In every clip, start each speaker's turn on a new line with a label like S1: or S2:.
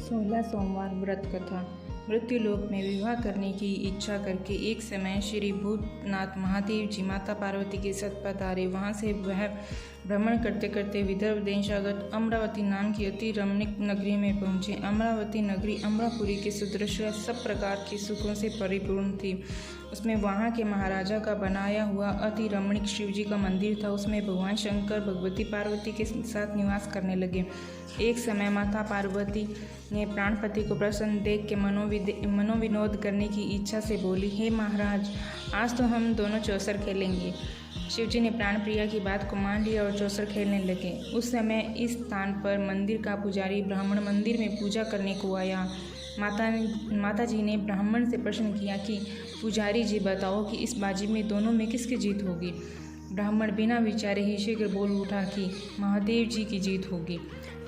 S1: 16 सोमवार व्रत कथा। मृत्युलोक में विवाह करने की इच्छा करके एक समय श्री भूतनाथ महादेव जी माता पार्वती के साथ पधारे। वहाँ से वह भ्रमण करते करते विदर्भ देशागत अमरावती नाम की अति रमणीक नगरी में पहुँचे। अमरावती नगरी अमरापुरी के सदृश सब प्रकार के सुखों से परिपूर्ण थी। उसमें वहाँ के महाराजा का बनाया हुआ अति रमणीक शिवजी का मंदिर था। उसमें भगवान शंकर भगवती पार्वती के साथ निवास करने लगे। एक समय माता पार्वती ने प्राणपति को प्रसन्न देख के मनोविनोद करने की इच्छा से बोली, हे महाराज, आज तो हम दोनों चौसर खेलेंगे। शिवजी ने प्राणप्रिया की बात को मान लिया और चौसर खेलने लगे। उस समय इस स्थान पर मंदिर का पुजारी ब्राह्मण मंदिर में पूजा करने को आया। माता जी ने ब्राह्मण से प्रश्न किया कि पुजारी जी बताओ कि इस बाजी में दोनों में किसकी जीत होगी। ब्राह्मण बिना विचारे ही शीघ्र बोल उठा कि महादेव जी की जीत होगी।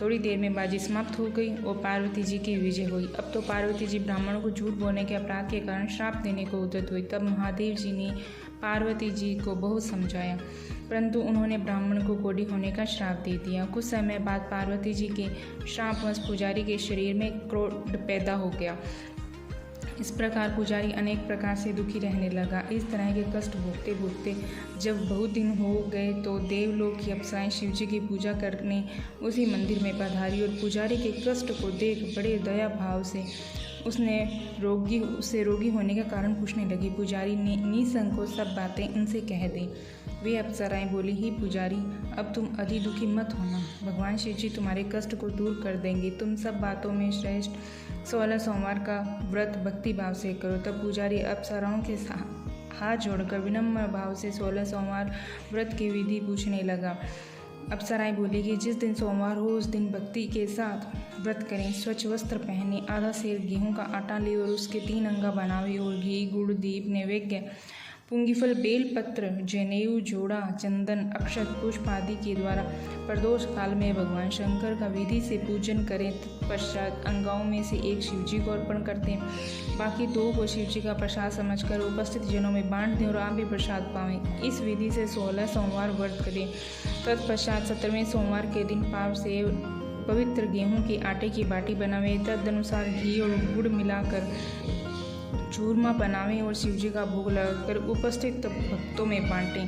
S1: थोड़ी देर में बाजी समाप्त हो गई और पार्वती जी की विजय हुई। अब तो पार्वती जी ब्राह्मण को झूठ बोलने के अपराध के कारण श्राप देने को उद्यत हुई। तब महादेव जी ने पार्वती जी को बहुत समझाया, परंतु उन्होंने ब्राह्मण को कोढ़ी होने का श्राप दे दिया। कुछ समय बाद पार्वती जी के श्रापवश पुजारी के शरीर में क्रोध पैदा हो गया। इस प्रकार पुजारी अनेक प्रकार से दुखी रहने लगा। इस तरह के कष्ट भोगते भोगते जब बहुत दिन हो गए तो देवलोक की अप्सराएं शिवजी की पूजा करने उसी मंदिर में पधारी और पुजारी के कष्ट को देख बड़े दया भाव से उससे रोगी होने का कारण पूछने लगी। पुजारी ने निसंकोच सब बातें उनसे कह दी। वे अप्सराएं बोली, ही पुजारी, अब तुम अधिक दुखी मत होना, भगवान शिवजी तुम्हारे कष्ट को दूर कर देंगे। तुम सब बातों में श्रेष्ठ 16 सोमवार का व्रत भक्ति भाव से करो। तब पुजारी अप्सराओं के हाथ जोड़कर विनम्र भाव से 16 सोमवार व्रत की विधि पूछने लगा। अप्सराएं बोली कि जिस दिन सोमवार हो उस दिन भक्ति के साथ व्रत करें, स्वच्छ वस्त्र पहने, आधा सेर गेहूं का आटा ले और उसके 3 अंगा बनावे और घी गुड़ दीप नैवेद्य पुंगीफल बेलपत्र जनेऊ जोड़ा चंदन अक्षत पुष्प आदि के द्वारा प्रदोष काल में भगवान शंकर का विधि से पूजन करें। तत्पश्चात अंगाओं में से एक शिवजी को अर्पण करते हैं, बाकी 2 को शिवजी का प्रसाद समझकर उपस्थित जनों में बांट दें और आप भी प्रसाद पावें। इस विधि से 16 सोमवार व्रत करें। तत्पश्चात 17वें सोमवार के दिन पाव से पवित्र गेहूं के आटे की बाटी बनावें। तदनुसार घी और गुड़ मिलाकर चूरमा बनावें और शिवजी का भोग लगाकर उपस्थित भक्तों में बांटें।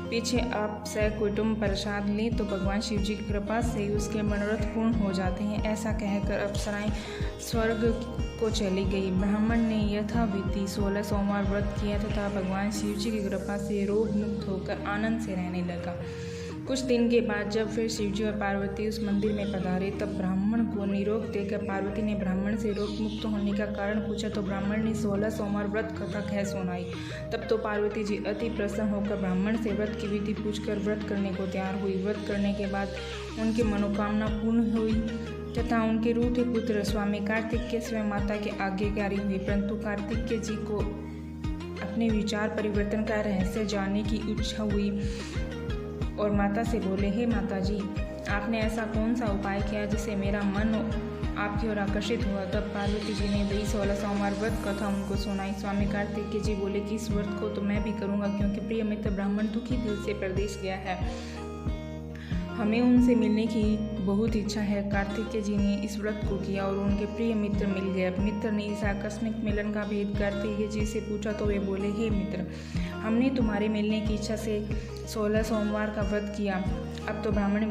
S1: पीछे आप सकुटुंब प्रसाद लें तो भगवान शिवजी की कृपा से उसके मनोरथ पूर्ण हो जाते हैं। ऐसा कहकर अप्सराएं स्वर्ग को चली गई। ब्राह्मण ने यथाविधि 16 सोमवार व्रत किया तथा भगवान शिवजी की कृपा से रोग मुक्त होकर आनंद से रहने लगा। कुछ दिन के बाद जब फिर शिवजी और पार्वती उस मंदिर में पधारे, तब ब्राह्मण को निरोग देकर पार्वती ने ब्राह्मण से रोग मुक्त होने का कारण पूछा तो ब्राह्मण ने 16 सोमवार व्रत कथा कह सुनाई। तब तो पार्वती जी अति प्रसन्न होकर ब्राह्मण से व्रत की विधि पूछकर व्रत करने को तैयार हुई। व्रत करने के बाद उनकी मनोकामना पूर्ण हुई तथा उनके रूठे पुत्र स्वामी कार्तिकेय स्वयं माता के आज्ञाकारी हुए, परंतु कार्तिकेय जी को अपने विचार परिवर्तन का रहस्य जानने की इच्छा हुई और माता से बोले, हे माता जी, आपने ऐसा कौन सा उपाय किया जिससे मेरा मन आपकी ओर आकर्षित हुआ। तब पार्वती जी ने वही 16 सोमवार व्रत कथा उनको सुनाई। स्वामी कार्तिकेय जी बोले कि इस व्रत को तो मैं भी करूँगा, क्योंकि प्रिय मित्र ब्राह्मण दुखी दिल से प्रदेश गया है, हमें उनसे मिलने की बहुत इच्छा है। कार्तिकेय जी ने इस व्रत को किया और उनके प्रिय मित्र मिल गए। मित्र ने इस आकस्मिक मिलन का भेद कार्तिकेय जी से पूछा तो वे बोले, हे मित्र, हमने तुम्हारे मिलने की इच्छा से 16 सोमवार का व्रत किया। अब तो ब्राह्मण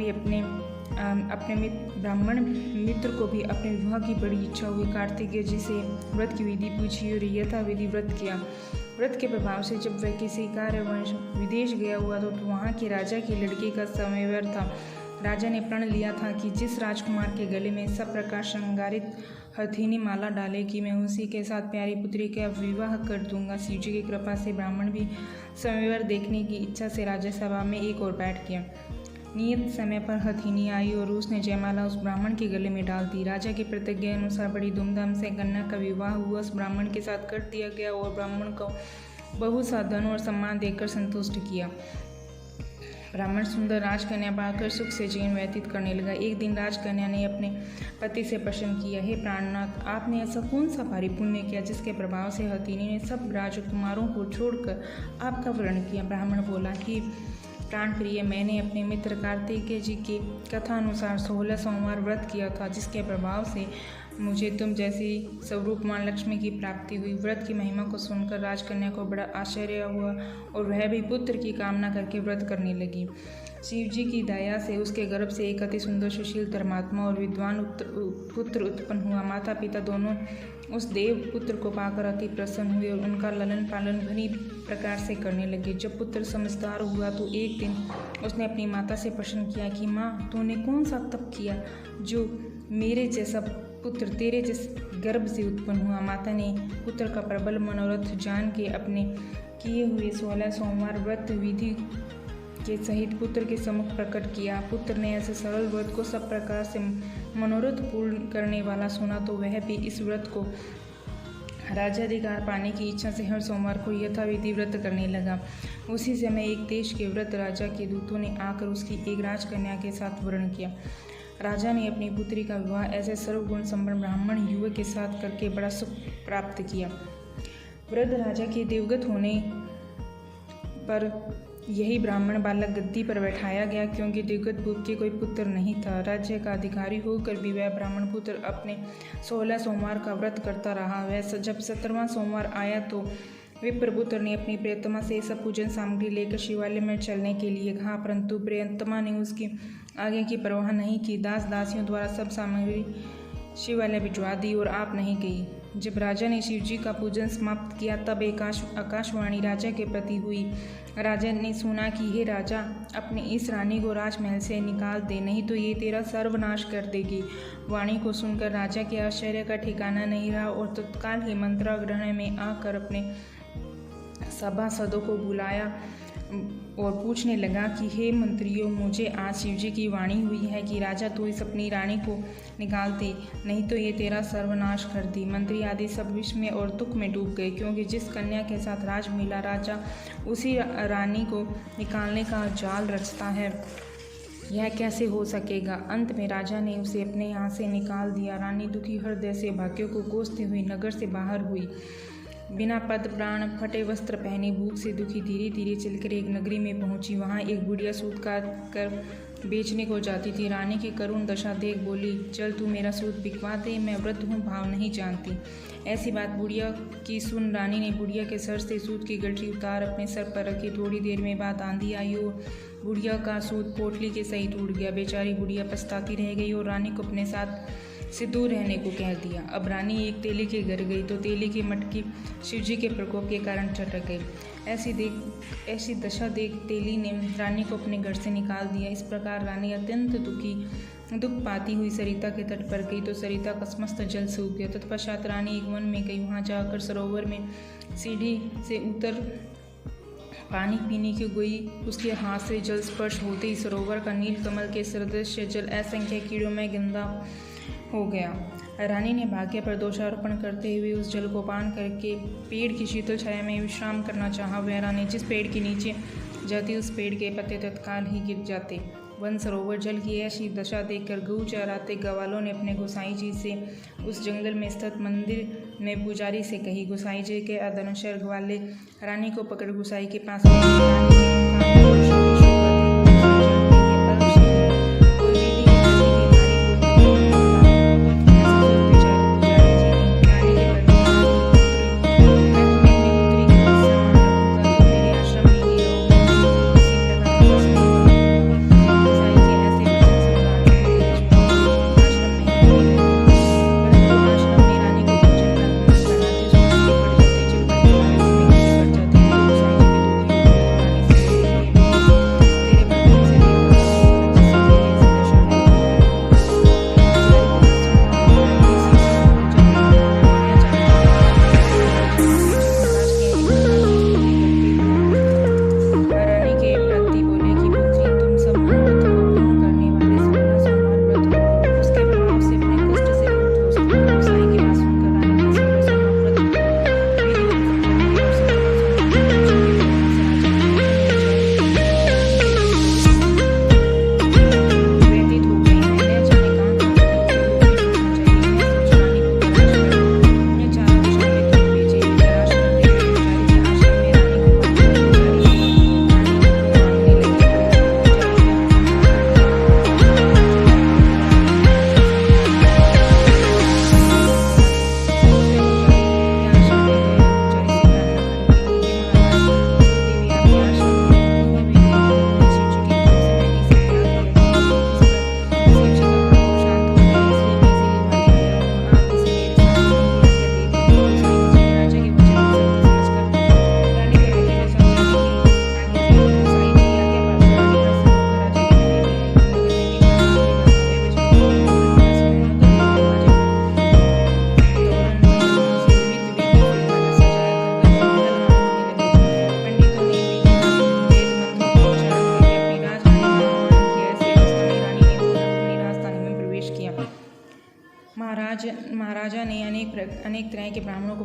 S1: मित्र को भी अपने विवाह की बड़ी इच्छा हुई। कार्तिकेय जी से व्रत की विधि पूछी और यथाविधि व्रत किया। व्रत के प्रभाव से जब वह किसी कार्यवश विदेश गया हुआ तो वहाँ के राजा की लड़की का समयवर था। राजा ने प्रण लिया था कि जिस राजकुमार के गले में सब प्रकार श्रृंगारित हथीनी माला डालेगी, मैं उसी के साथ प्यारी पुत्री का विवाह कर दूंगा। शिवजी की कृपा से ब्राह्मण भी समयवर देखने की इच्छा से राज्यसभा में एक और बैठ गया। नियत समय पर हथीनी आई और उसने जयमाला उस ब्राह्मण के गले में डाल दी। राजा की प्रतिज्ञा अनुसार बड़ी धूमधाम से कन्या का विवाह हुआ उस ब्राह्मण के साथ कर दिया गया और ब्राह्मण को बहुत सा धन और सम्मान देकर संतुष्ट किया। ब्राह्मण सुंदर राजकन्या पाकर सुख से जीवन व्यतीत करने लगा। एक दिन राजकन्या ने अपने पति से प्रश्न किया, हे प्राणनाथ, आपने ऐसा कौन सा भारी पुण्य किया जिसके प्रभाव से हथीनी ने सब राजकुमारों को छोड़कर आपका वर्ण किया। ब्राह्मण बोला कि प्राण प्रिय, मैंने अपने मित्र कार्तिकेय जी की कथा अनुसार 16 सोमवार व्रत किया था, जिसके प्रभाव से मुझे तुम जैसी स्वरूपमान लक्ष्मी की प्राप्ति हुई। व्रत की महिमा को सुनकर राजकन्या को बड़ा आश्चर्य हुआ और वह भी पुत्र की कामना करके व्रत करने लगी। शिव जी की दया से उसके गर्भ से एक अति सुंदर सुशील धर्मात्मा और विद्वान पुत्र उत्पन्न हुआ। माता पिता दोनों उस देव पुत्र को पाकर अति प्रसन्न हुए और उनका लालन पालन भली प्रकार से करने लगे। जब पुत्र समझदार हुआ तो एक दिन उसने अपनी माता से प्रश्न किया कि माँ, तूने कौन सा तप किया जो मेरे जैसा पुत्र तेरे जिस गर्भ से उत्पन्न हुआ। माता ने पुत्र का प्रबल मनोरथ जान के अपने किए हुए 16 सोमवार व्रत विधि के सहित पुत्र के सम्मुख प्रकट किया। पुत्र ने ऐसे सरल व्रत को सब प्रकार से मनोरथ पूर्ण करने वाला सुना तो वह भी इस व्रत को राज्याधिकार पाने की इच्छा से हर सोमवार को यथाविधि व्रत करने लगा। उसी समय एक देश के व्रत राजा के दूतों ने आकर उसकी एक राजकन्या के साथ वर्ण किया। राजा ने अपनी पुत्री का विवाह ऐसे सर्वगुण संपन्न ब्राह्मण युवक के साथ करके बड़ा सुख प्राप्त किया। वृद्ध राजा के देवगत होने पर यही ब्राह्मण बालक गद्दी पर बैठाया गया, क्योंकि देवगत भूत के कोई पुत्र नहीं था। राज्य का अधिकारी होकर भी वह ब्राह्मण पुत्र अपने 16 सोमवार का व्रत करता रहा। वह जब 17वां सोमवार आया तो विप्रपुत्र ने अपनी प्रियतमा से सब पूजन सामग्री लेकर शिवालय में चलने के लिए कहा, परंतु प्रियतमा ने उसकी आगे की परवाह नहीं की। दास दासियों द्वारा सब सामग्री शिवालय भिजवा दी और आप नहीं गई। जब राजा ने शिव जी का पूजन समाप्त किया तब एक आकाशवाणी राजा के प्रति हुई। राजा ने सुना कि हे राजा, अपनी इस रानी को राजमहल से निकाल दे, नहीं तो ये तेरा सर्वनाश कर देगी। वाणी को सुनकर राजा के आश्चर्य का ठिकाना नहीं रहा और तत्काल ही मंत्राग्रहण में आकर अपने सभासदों को बुलाया और पूछने लगा कि हे मंत्रियों, मुझे आज शिवजी की वाणी हुई है कि राजा तू इस अपनी रानी को निकाल दे, नहीं तो ये तेरा सर्वनाश कर दी। मंत्री आदि सब विष में और दुख में डूब गए, क्योंकि जिस कन्या के साथ राज मिला राजा उसी रानी को निकालने का जाल रचता है, यह कैसे हो सकेगा। अंत में राजा ने उसे अपने यहाँ से निकाल दिया। रानी दुखी हृदय से भाग्यों को कोसते हुई नगर से बाहर हुई। बिना पद प्राण फटे वस्त्र पहने भूख से दुखी धीरे धीरे चलकर एक नगरी में पहुंची। वहां एक बुढ़िया सूत काट कर बेचने को जाती थी। रानी की करुण दशा देख बोली, चल तू मेरा सूत बिकवा दे, मैं वृद्ध हूँ, भाव नहीं जानती। ऐसी बात बुढ़िया की सुन रानी ने बुढ़िया के सर से सूत की गठरी उतार अपने सर पर रखी। थोड़ी देर में बाद आंधी आई और बुढ़िया का सूत पोटली के सहित उड़ गया। बेचारी बुढ़िया पछताती रह गई और रानी को अपने साथ से दूर रहने को कह दिया। अब रानी एक तेली के घर गई तो तेली की मटकी शिवजी के प्रकोप के कारण चटक गई। ऐसी दशा देख तेली ने रानी को अपने घर से निकाल दिया। इस प्रकार रानी अत्यंत दुख पाती हुई सरिता के तट पर गई तो सरिता का समस्त जल सूख गया। तत्पश्चात रानी एक वन में गई। वहां जाकर सरोवर में सीढ़ी से उतर पानी पीने की गई। उसके हाथ से जल स्पर्श होते ही सरोवर का नील कमल के सदृश जल असंख्य कीड़ों में गंदा हो गया। रानी ने भाग्य पर दोषारोपण करते हुए उस जल को पान करके पेड़ की शीतल छाया में विश्राम करना चाहा। वह रानी जिस पेड़ के नीचे जाती उस पेड़ के पत्ते तत्काल ही गिर जाते। वन सरोवर जल की ऐसी दशा देखकर गऊ चराते ग्वालों ने अपने गोसाई जी से उस जंगल में स्थित मंदिर में पुजारी से कही। गोसाई जी के आदेशानुसार ग्वाले रानी को पकड़ गोसाई के पास महाराजा ने अनेक तरह के ब्राह्मणों को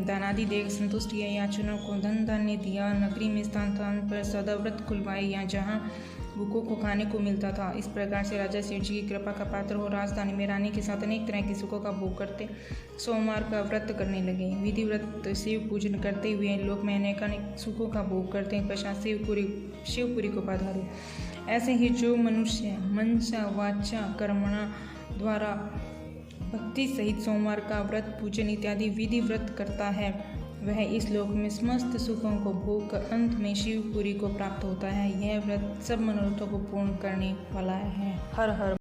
S1: दानादि देकर संतुष्ट किया। याचकों को धन धान्य दिया। नगरी में स्थान पर सदाव्रत खुलवाए या जहाँ भूखों को खाने को मिलता था। इस प्रकार से राजा शिव जी की कृपा का पात्र हो राजधानी में रानी के साथ अनेक तरह के सुखों का भोग करते सोमवार का व्रत करने लगे। विधिव्रत शिव पूजन करते हुए लोक में अनेक सुखों का भोग करते पश्चात शिवपुरी को पधारे। ऐसे ही जो मनुष्य मनसा वाचा कर्मणा द्वारा भक्ति सहित सोमवार का व्रत पूजन इत्यादि विधि व्रत करता है वह इस लोक में समस्त सुखों को भोग कर अंत में शिवपुरी को प्राप्त होता है। यह व्रत सब मनोरथों को पूर्ण करने वाला है। हर हर